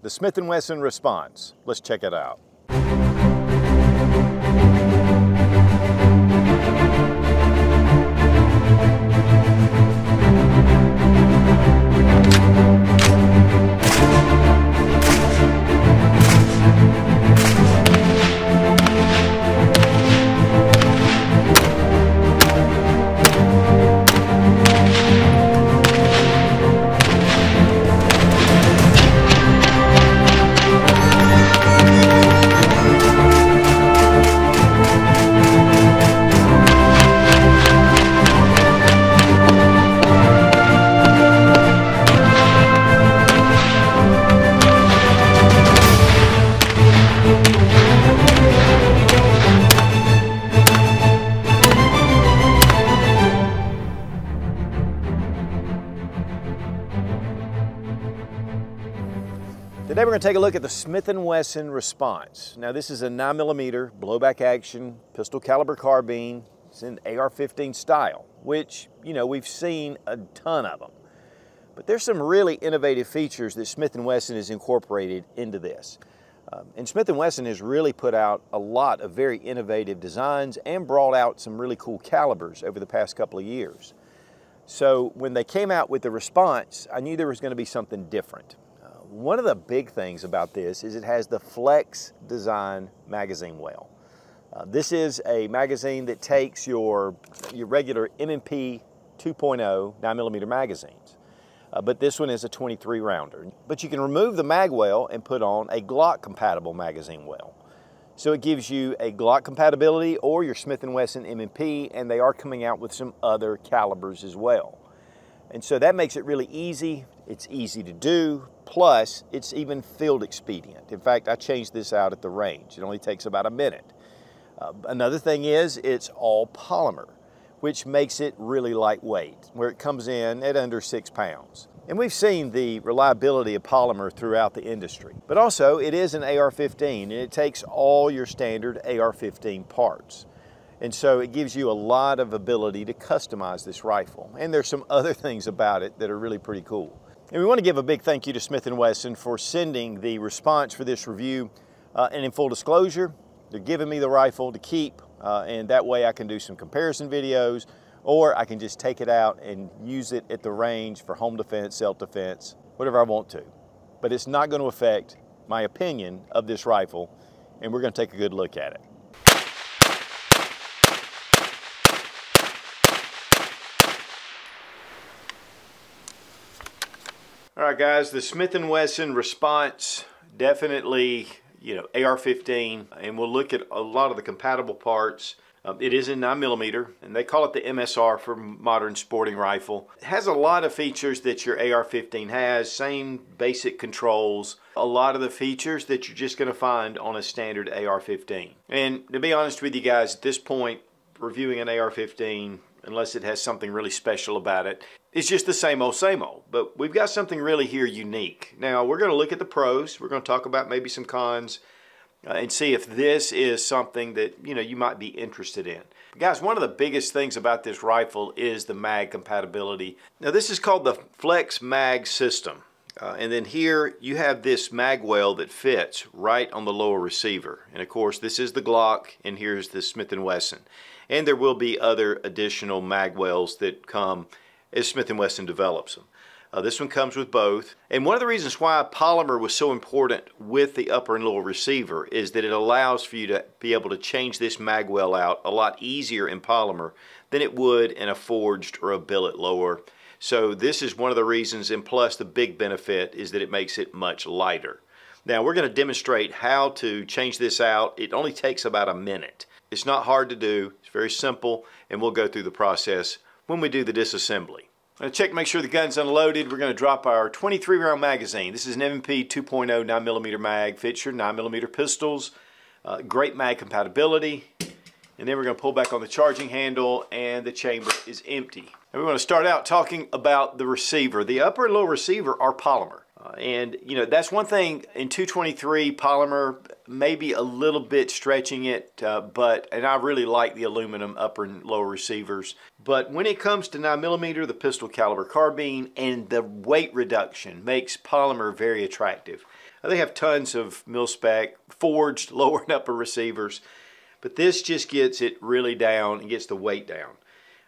the Smith & Wesson Response. Let's check it out. Today we're going to take a look at the Smith & Wesson Response. Now this is a 9mm blowback action pistol caliber carbine. It's in AR-15 style, which, you know, we've seen a ton of them. But there's some really innovative features that Smith & Wesson has incorporated into this. And Smith & Wesson has really put out a lot of very innovative designs and brought out some really cool calibers over the past couple of years. So when they came out with the Response, I knew there was going to be something different. One of the big things about this is it has the Flex design magazine well. This is a magazine that takes your regular M&P 2.0 9mm magazines. But this one is a 23 rounder. But you can remove the mag well and put on a Glock compatible magazine well. So it gives you a Glock compatibility or your Smith & Wesson M&P, and they are coming out with some other calibers as well. And so that makes it really easy. It's easy to do, plus it's even field expedient. In fact, I changed this out at the range. It only takes about a minute. Another thing is it's all polymer, which makes it really lightweight, where it comes in at under 6 pounds. And we've seen the reliability of polymer throughout the industry. But also, it is an AR-15, and it takes all your standard AR-15 parts. And so it gives you a lot of ability to customize this rifle. And there's some other things about it that are really pretty cool. And we want to give a big thank you to Smith & Wesson for sending the Response for this review. And in full disclosure, they're giving me the rifle to keep, and that way I can do some comparison videos, or I can just take it out and use it at the range for home defense, self-defense, whatever I want to. But it's not going to affect my opinion of this rifle, and we're going to take a good look at it. All right, guys, the Smith & Wesson Response, definitely, you know, AR-15, and we'll look at a lot of the compatible parts. It is in 9mm, and they call it the MSR for modern sporting rifle. It has a lot of features that your AR-15 has, same basic controls, a lot of the features that you're just going to find on a standard AR-15. And to be honest with you guys, at this point, reviewing an AR-15, unless it has something really special about it, it's just the same old, same old. But we've got something really here unique. Now, we're going to look at the pros. We're going to talk about maybe some cons and see if this is something that, you know, you might be interested in. Guys, one of the biggest things about this rifle is the mag compatibility. Now, this is called the FlexMag system. And then here you have this mag well that fits right on the lower receiver. And of course, this is the Glock, and here's the Smith & Wesson. And there will be other additional mag wells that come as Smith & Wesson develops them. This one comes with both. And one of the reasons why polymer was so important with the upper and lower receiver is that it allows for you to be able to change this mag well out a lot easier in polymer than it would in a forged or a billet lower. So this is one of the reasons, and plus the big benefit is that it makes it much lighter. Now we're going to demonstrate how to change this out. It only takes about a minute. It's not hard to do. It's very simple, and we'll go through the process when we do the disassembly. I'm going to check to make sure the gun's unloaded. We're going to drop our 23 round magazine. This is an M&P 2.0 9mm mag. Fits your 9mm pistols. Great mag compatibility. And then we're going to pull back on the charging handle, and the chamber is empty. And we want to start out talking about the receiver. The upper and lower receiver are polymer. And you know, that's one thing in 223 polymer, maybe a little bit stretching it, and I really like the aluminum upper and lower receivers. But when it comes to 9mm, the pistol caliber carbine, and the weight reduction makes polymer very attractive. They have tons of mil-spec, forged lower and upper receivers, but this just gets it really down and gets the weight down.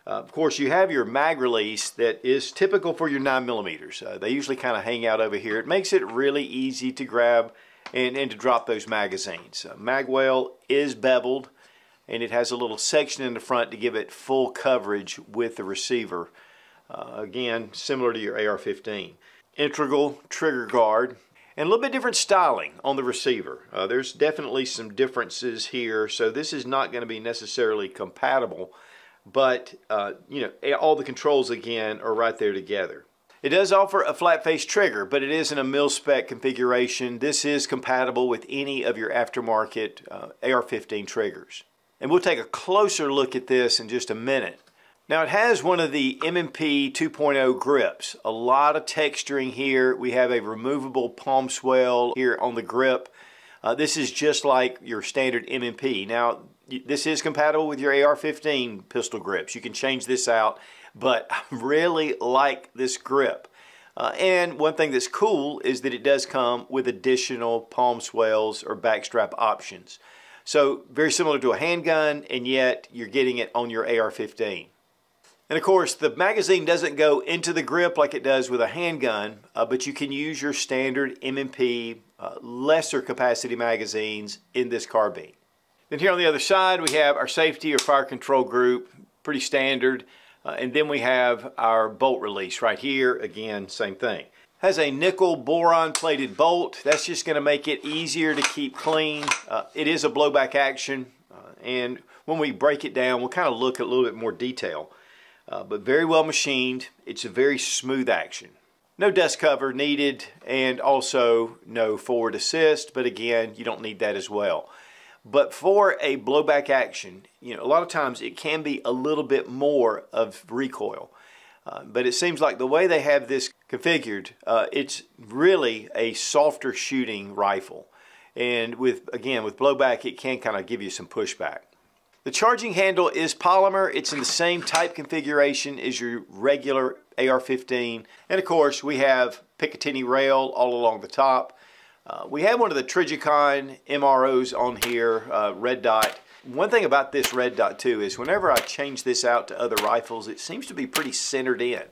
Of course, you have your mag release that is typical for your 9mm. They usually kind of hang out over here. It makes it really easy to grab and to drop those magazines. Mag well is beveled, and it has a little section in the front to give it full coverage with the receiver. Again, similar to your AR-15. Integral trigger guard, and a little bit different styling on the receiver. There's definitely some differences here, so this is not going to be necessarily compatible, but you know, all the controls again are right there together. It does offer a flat face trigger, but it is in a mil-spec configuration. This is compatible with any of your aftermarket AR-15 triggers. And we'll take a closer look at this in just a minute. Now it has one of the M&P 2.0 grips. A lot of texturing here. We have a removable palm swell here on the grip. This is just like your standard M&P. Now this is compatible with your AR-15 pistol grips. You can change this out, but I really like this grip. And one thing that's cool is that it does come with additional palm swells or backstrap options. So very similar to a handgun, and yet you're getting it on your AR-15. And of course, the magazine doesn't go into the grip like it does with a handgun, but you can use your standard M&P lesser capacity magazines in this carbine. Then here on the other side, we have our safety or fire control group, pretty standard. And then we have our bolt release right here. Again, same thing. Has a nickel boron plated bolt. That's just going to make it easier to keep clean. It is a blowback action, and when we break it down, we'll kind of look at a little bit more detail. But very well machined. It's a very smooth action. No dust cover needed, and also no forward assist, but again, you don't need that as well. But for a blowback action, you know, a lot of times it can be a little bit more of recoil. But it seems like the way they have this configured, it's really a softer shooting rifle. And with blowback, it can kind of give you some pushback. The charging handle is polymer. It's in the same type configuration as your regular AR-15. And of course, we have Picatinny rail all along the top. We have one of the Trigicon MROs on here, red dot. One thing about this red dot too is whenever I change this out to other rifles, it seems to be pretty centered in.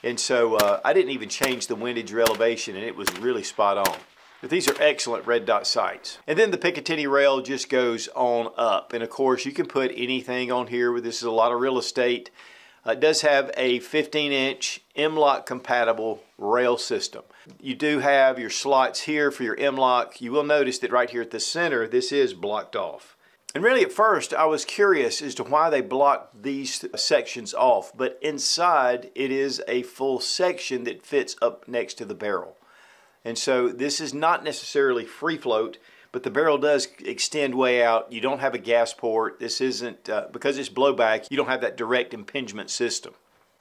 And so I didn't even change the windage or elevation, and it was really spot on. But these are excellent red dot sights. And then the Picatinny rail just goes on up. And of course, you can put anything on here. This is a lot of real estate. It does have a 15-inch M-LOK compatible rail system. You do have your slots here for your M-LOK. You will notice that right here at the center, this is blocked off. And really at first, I was curious as to why they blocked these sections off. But inside, it is a full section that fits up next to the barrel. And so this is not necessarily free float, but the barrel does extend way out. You don't have a gas port. This isn't, because it's blowback, you don't have that direct impingement system.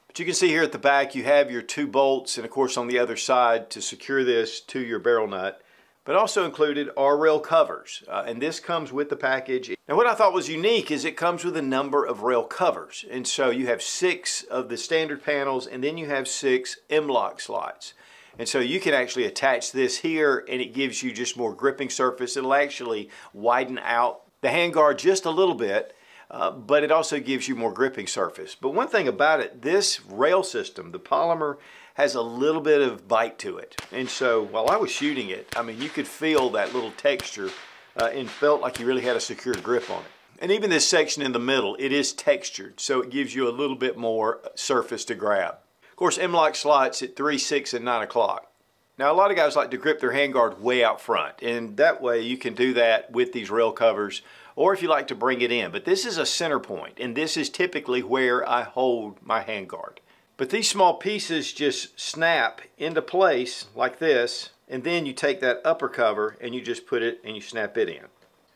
But you can see here at the back, you have your 2 bolts, and of course on the other side to secure this to your barrel nut. But also included are rail covers, and this comes with the package. Now what I thought was unique is it comes with a number of rail covers. And so you have 6 of the standard panels, and then you have 6 M-LOK slots. And so you can actually attach this here, and it gives you just more gripping surface. It'll actually widen out the handguard just a little bit, but it also gives you more gripping surface. But one thing about it, this rail system, the polymer, has a little bit of bite to it. And so while I was shooting it, I mean, you could feel that little texture and felt like you really had a secure grip on it. And even this section in the middle, it is textured, so it gives you a little bit more surface to grab. Of course, M-LOK slots at 3, 6, and 9 o'clock. Now, a lot of guys like to grip their handguard way out front, and that way you can do that with these rail covers, or if you like to bring it in. But this is a center point, and this is typically where I hold my handguard. But these small pieces just snap into place like this, and then you take that upper cover and you just put it and you snap it in.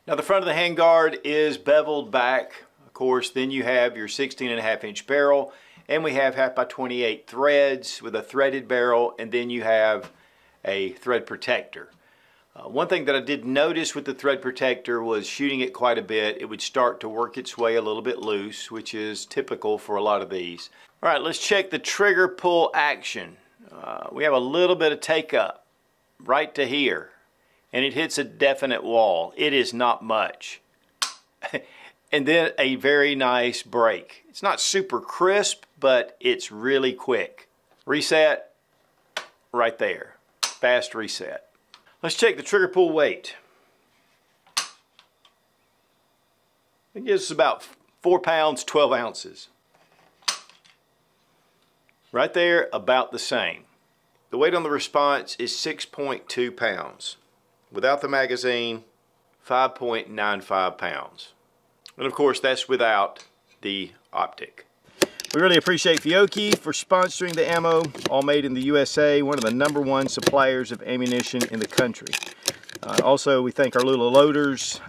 Now the front of the handguard is beveled back. Of course, then you have your 16.5-inch barrel, and we have 1/2 x 28 threads with a threaded barrel, and then you have a thread protector. One thing that I did notice with the thread protector was shooting it quite a bit, it would start to work its way a little bit loose, which is typical for a lot of these. All right, let's check the trigger pull action. We have a little bit of take up right to here. and it hits a definite wall. It is not much. And then a very nice break. It's not super crisp, but it's really quick. Reset right there. Fast reset. Let's check the trigger pull weight. It gives us about 4 pounds, 12 ounces. Right there, about the same. The weight on the Response is 6.2 pounds. Without the magazine, 5.95 pounds. And of course, that's without the optic. We really appreciate Fiocchi for sponsoring the ammo, all made in the USA, one of the #1 suppliers of ammunition in the country. Also, we thank our little loaders.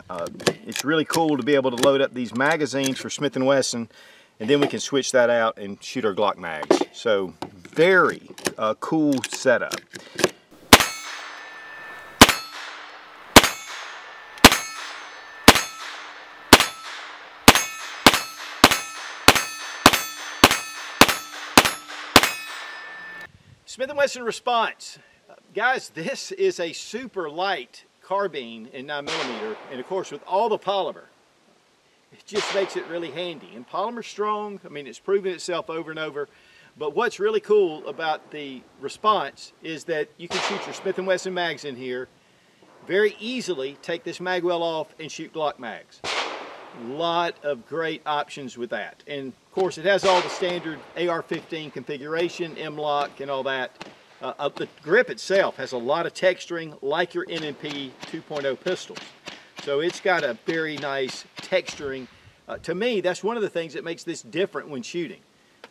It's really cool to be able to load up these magazines for Smith & Wesson, and then we can switch that out and shoot our Glock mags. So, very cool setup. Smith & Wesson Response. Guys, this is a super light carbine in 9mm, and of course with all the polymer, it just makes it really handy. And polymer's strong. I mean, it's proven itself over and over. But what's really cool about the Response is that you can shoot your Smith & Wesson mags in here very easily, take this mag well off and shoot Glock mags. A lot of great options with that. And of course it has all the standard AR-15 configuration, M-lock and all that. The grip itself has a lot of texturing like your M&P 2.0 pistols. So it's got a very nice texturing. To me, that's one of the things that makes this different when shooting.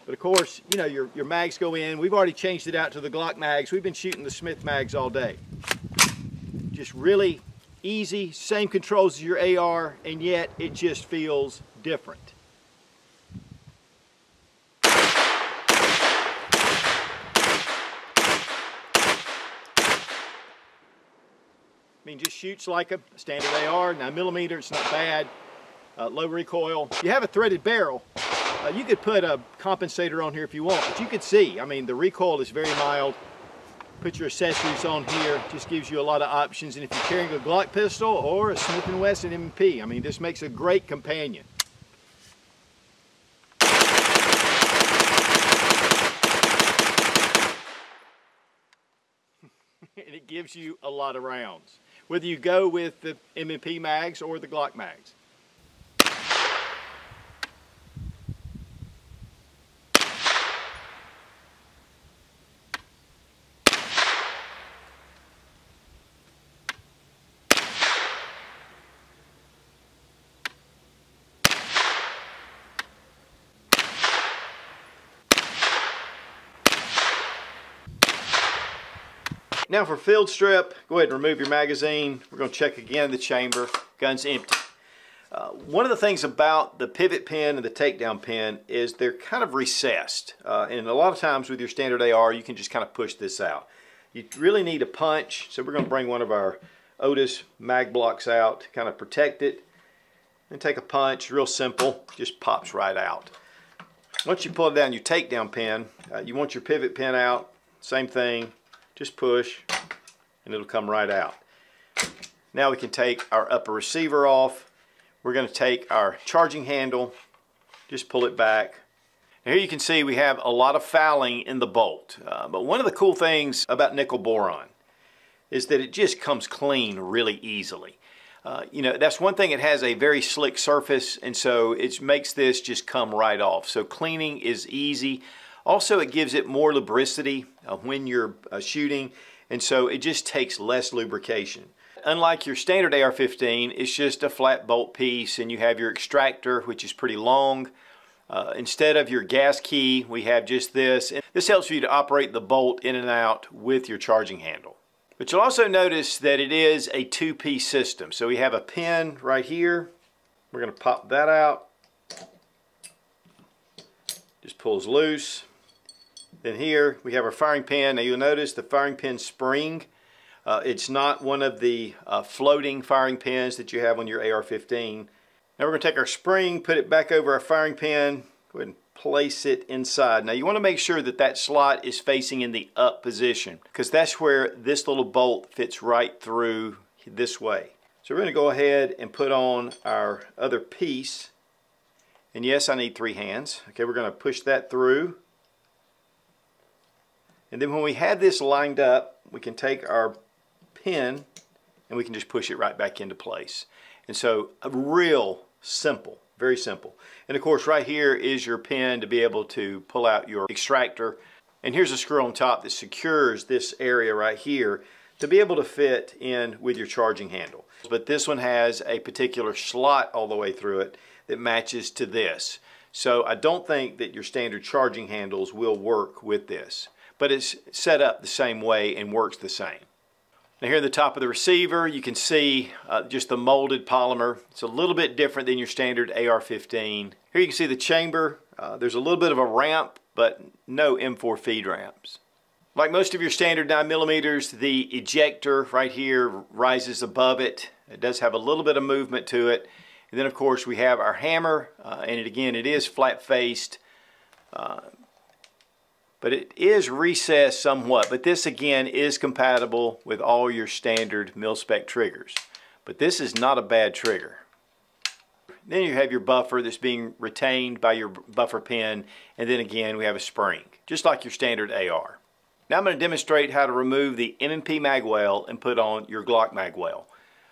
But of course, you know, your mags go in. We've already changed it out to the Glock mags. We've been shooting the Smith mags all day. Just really easy, same controls as your AR, and yet it just feels different. I mean, just shoots like a standard AR, 9mm, it's not bad. Low recoil. If you have a threaded barrel, you could put a compensator on here if you want, but you could see, I mean, the recoil is very mild. Put your accessories on here, just gives you a lot of options. And if you're carrying a Glock pistol or a Smith & Wesson M&P, I mean, this makes a great companion. And it gives you a lot of rounds, whether you go with the M&P mags or the Glock mags. Now for field strip, go ahead and remove your magazine. We're going to check again the chamber. Gun's empty. One of the things about the pivot pin and the takedown pin is they're kind of recessed. And a lot of times with your standard AR, you can just kind of push this out. You really need a punch, so we're going to bring one of our Otis mag blocks out to kind of protect it. And take a punch, real simple, just pops right out. Once you pull down your takedown pin, you want your pivot pin out, same thing. Just push and it'll come right out. Now we can take our upper receiver off. We're going to take our charging handle, just pull it back. Now here you can see we have a lot of fouling in the bolt. But one of the cool things about nickel boron is that it just comes clean really easily. You know, that's one thing, it has a very slick surface, and so it makes this just come right off. So cleaning is easy. Also, it gives it more lubricity when you're shooting, and so it just takes less lubrication. Unlike your standard AR-15, it's just a flat bolt piece, and you have your extractor, which is pretty long. Instead of your gas key, we have just this. And this helps you to operate the bolt in and out with your charging handle. But you'll also notice that it is a two-piece system. So we have a pin right here. We're going to pop that out. Just pulls loose. Then here we have our firing pin. Now you'll notice the firing pin spring. It's not one of the floating firing pins that you have on your AR-15. Now we're going to take our spring, put it back over our firing pin, go ahead and place it inside. Now you want to make sure that that slot is facing in the up position, because that's where this little bolt fits right through this way. So we're going to go ahead and put on our other piece. And yes, I need 3 hands. Okay, we're going to push that through. And then when we have this lined up, we can take our pin and we can just push it right back into place. And so real simple, very simple. And of course right here is your pin to be able to pull out your extractor. And here's a screw on top that secures this area right here to be able to fit in with your charging handle. But this one has a particular slot all the way through it that matches to this. So I don't think that your standard charging handles will work with this. But it's set up the same way and works the same. Now here at the top of the receiver you can see just the molded polymer. It's a little bit different than your standard AR-15. Here you can see the chamber. There's a little bit of a ramp, but no M4 feed ramps. Like most of your standard 9mm, the ejector right here rises above it. It does have a little bit of movement to it. And then of course we have our hammer, and it is flat faced. But it is recessed somewhat, but this again is compatible with all your standard mil-spec triggers. But this is not a bad trigger. Then you have your buffer that's being retained by your buffer pin, and then again we have a spring, just like your standard AR. Now I'm going to demonstrate how to remove the M&P mag well and put on your Glock mag well.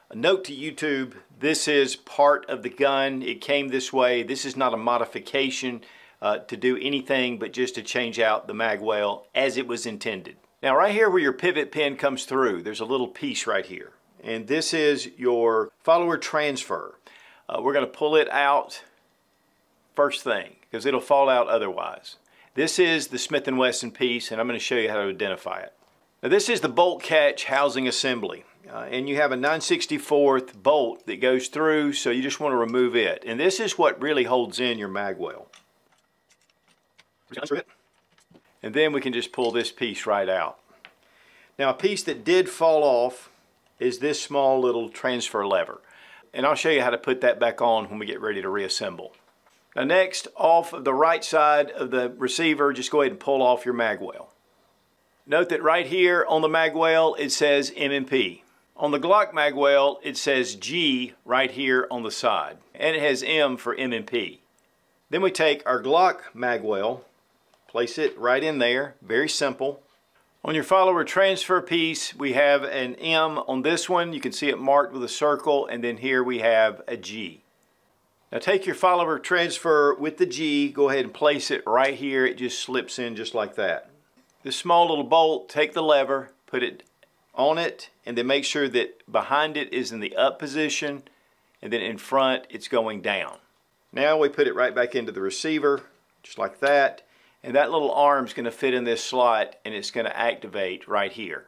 A note to YouTube, this is part of the gun. It came this way. This is not a modification to do anything but just to change out the mag well as it was intended. Now right here where your pivot pin comes through, there's a little piece right here. And this is your follower transfer. We're going to pull it out first thing because it'll fall out otherwise. This is the Smith & Wesson piece, and I'm going to show you how to identify it. Now this is the bolt catch housing assembly. And you have a 9/64 bolt that goes through, so you just want to remove it. And this is what really holds in your mag well. And then we can just pull this piece right out. Now a piece that did fall off is this small little transfer lever. And I'll show you how to put that back on when we get ready to reassemble. Now next, off of the right side of the receiver, just go ahead and pull off your mag well. Note that right here on the mag well it says M&P. On the Glock mag well it says G right here on the side. And it has M for M&P. Then we take our Glock mag well, place it right in there, very simple. On your follower transfer piece, we have an M on this one. You can see it marked with a circle, and then here we have a G. Now take your follower transfer with the G, go ahead and place it right here. It just slips in just like that. This small little bolt, take the lever, put it on it, and then make sure that behind it is in the up position, and then in front it's going down. Now we put it right back into the receiver, just like that. And that little arm's going to fit in this slot and it's going to activate right here.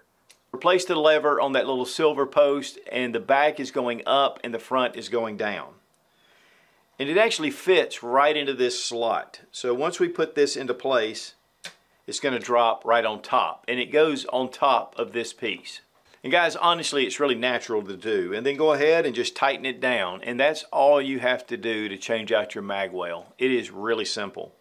Replace the lever on that little silver post, and the back is going up and the front is going down. And it actually fits right into this slot. So once we put this into place, it's going to drop right on top, and it goes on top of this piece. And guys, honestly, it's really natural to do. And then go ahead and just tighten it down, and that's all you have to do to change out your mag well. It is really simple.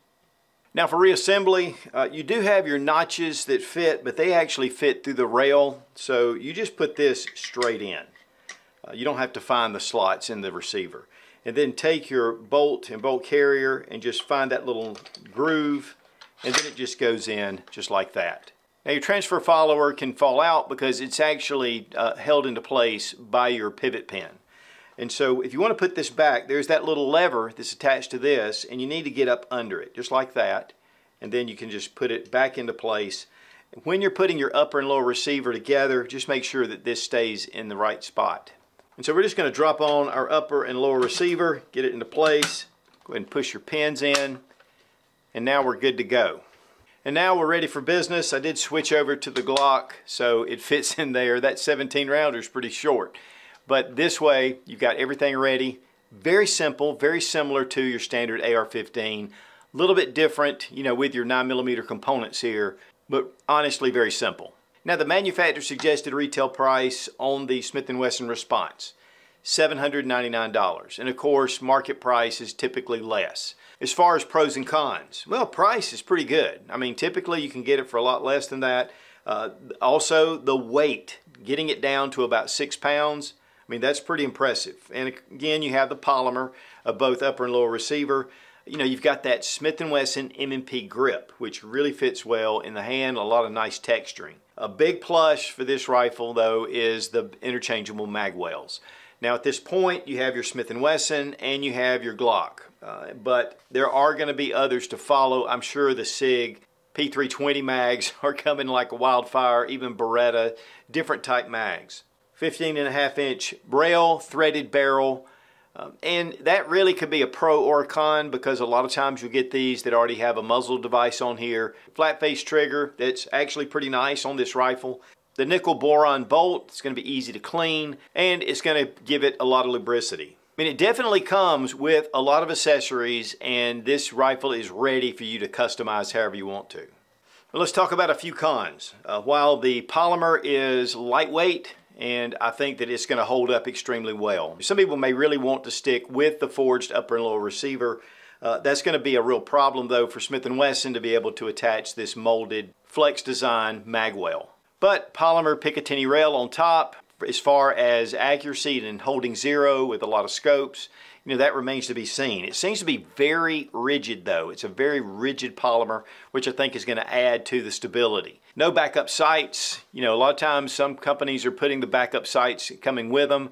Now for reassembly, you do have your notches that fit, but they actually fit through the rail, so you just put this straight in. You don't have to find the slots in the receiver. And then take your bolt and bolt carrier and just find that little groove, and then it just goes in just like that. Now your transfer follower can fall out because it's actually held into place by your pivot pin. And so if you want to put this back, there's that little lever that's attached to this, and you need to get up under it, just like that. And then you can just put it back into place. When you're putting your upper and lower receiver together, just make sure that this stays in the right spot. And so we're just going to drop on our upper and lower receiver, get it into place, go ahead and push your pins in, and now we're good to go. And now we're ready for business. I did switch over to the Glock, so it fits in there. That 17 rounder is pretty short. But this way, you've got everything ready. Very simple, very similar to your standard AR-15. A little bit different, you know, with your 9mm components here, but honestly very simple. Now the manufacturer suggested retail price on the Smith & Wesson Response, $799. And of course, market price is typically less. As far as pros and cons, well, price is pretty good. I mean, typically you can get it for a lot less than that. Also, the weight, getting it down to about 6 pounds, mean, that's pretty impressive. And again, you have the polymer of both upper and lower receiver. You know, you've got that Smith & Wesson M&P grip, which really fits well in the hand, a lot of nice texturing. A big plus for this rifle, though, is the interchangeable mag wells. Now, at this point, you have your Smith & Wesson and you have your Glock. But there are going to be others to follow. I'm sure the SIG P320 mags are coming like a wildfire, even Beretta, different type mags. 15.5-inch rail, threaded barrel, and that really could be a pro or a con, because a lot of times you'll get these that already have a muzzle device on here. Flat face trigger, that's actually pretty nice on this rifle. The nickel boron bolt, it's going to be easy to clean, and it's going to give it a lot of lubricity. I mean, it definitely comes with a lot of accessories, and this rifle is ready for you to customize however you want to. Well, let's talk about a few cons. While the polymer is lightweight, and I think that it's going to hold up extremely well. Some people may really want to stick with the forged upper and lower receiver. That's going to be a real problem, though, for Smith & Wesson to be able to attach this molded flex design mag well. But polymer Picatinny rail on top, as far as accuracy and holding zero with a lot of scopes, you know, that remains to be seen. It seems to be very rigid, though. It's a very rigid polymer, which I think is going to add to the stability. No backup sights. You know, a lot of times some companies are putting the backup sights coming with them.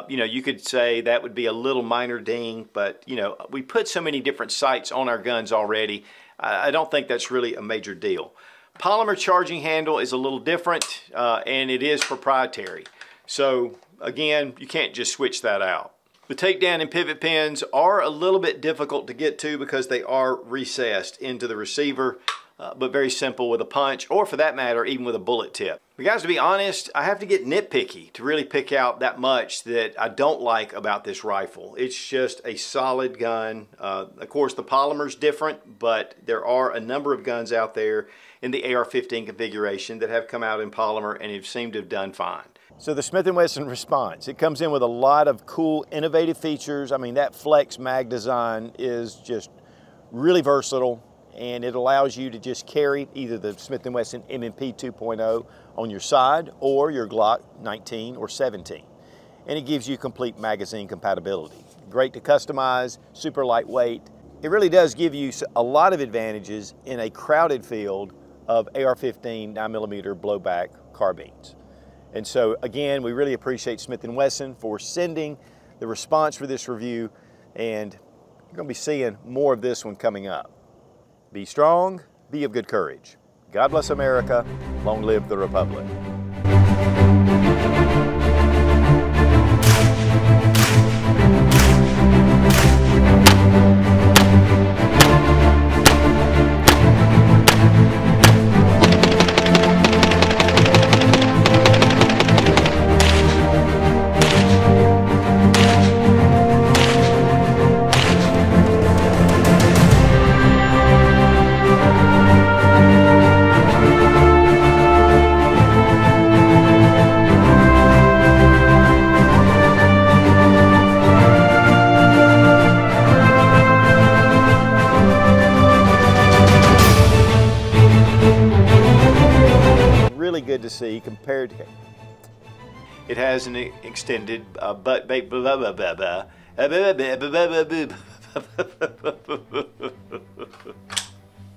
You know, you could say that would be a little minor ding, but, you know, we put so many different sights on our guns already. I don't think that's really a major deal. Polymer charging handle is a little different, and it is proprietary. So, again, you can't just switch that out. The takedown and pivot pins are a little bit difficult to get to because they are recessed into the receiver, but very simple with a punch, or for that matter, even with a bullet tip. But guys, to be honest, I have to get nitpicky to really pick out that much that I don't like about this rifle. It's just a solid gun. Of course, the polymer's different, but there are a number of guns out there in the AR-15 configuration that have come out in polymer and have seemed to have done fine. So the Smith & Wesson Response, it comes in with a lot of cool, innovative features. I mean, that FlexMag design is just really versatile, and it allows you to just carry either the Smith & Wesson M&P 2.0 on your side or your Glock 19 or 17. And it gives you complete magazine compatibility. Great to customize, super lightweight. It really does give you a lot of advantages in a crowded field of AR-15 9mm blowback carbines. And so again, we really appreciate Smith & Wesson for sending the response for this review, and you're going to be seeing more of this one coming up. Be strong, be of good courage. God bless America, long live the Republic. Really good to see compared to it has an extended butt bait blah blah blah blah.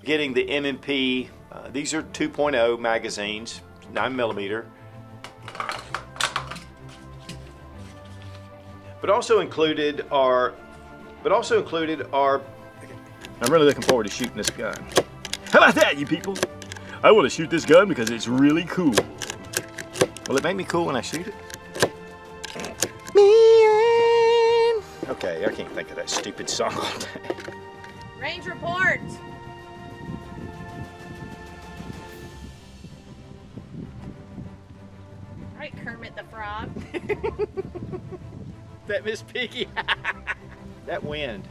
Getting the M&P, these are 2.0 magazines, 9mm. But also included are I'm really looking forward to shooting this gun. How about that, you people? I want to shoot this gun because it's really cool. Will it make me cool when I shoot it? Man. Okay, I can't think of that stupid song all day. Range report. All right, Kermit the Frog. That Miss Piggy. That wind.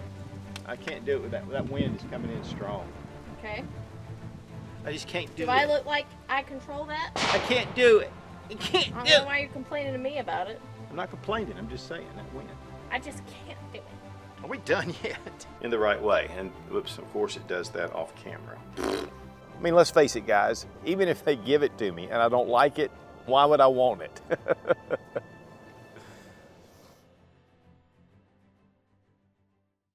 I can't do it with that. That wind is coming in strong. Okay. I just can't do it. Do I look like I control that? I can't do it. I can't do it. I don't know why you're complaining to me about it. I'm not complaining. I'm just saying that wind. I just can't do it. Are we done yet? In the right way. And whoops, of course it does that off camera. I mean, let's face it, guys. Even if they give it to me and I don't like it, why would I want it?